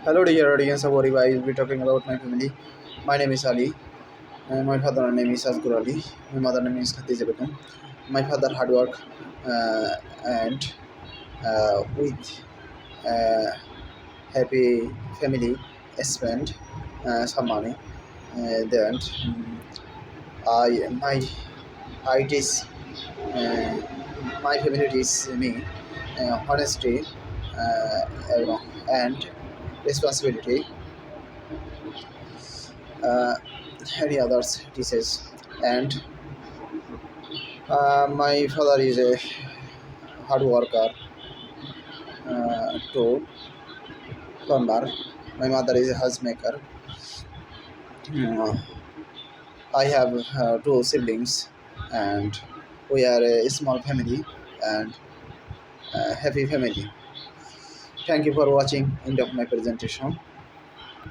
Hello dear audience of Oriba. I will be talking about my family. My name is Ali. My father name is Asgur Ali. My mother name is Khadija Begum. My father hard work and with uh, happy family spend some money. Then I my it is uh, my family is me honesty and responsibility. Uh, Any others disease and my father is a hard worker to farmer. My mother is a housemaker. Uh, I have two siblings, and we are a small family and happy family. Thank you for watching. End of my presentation.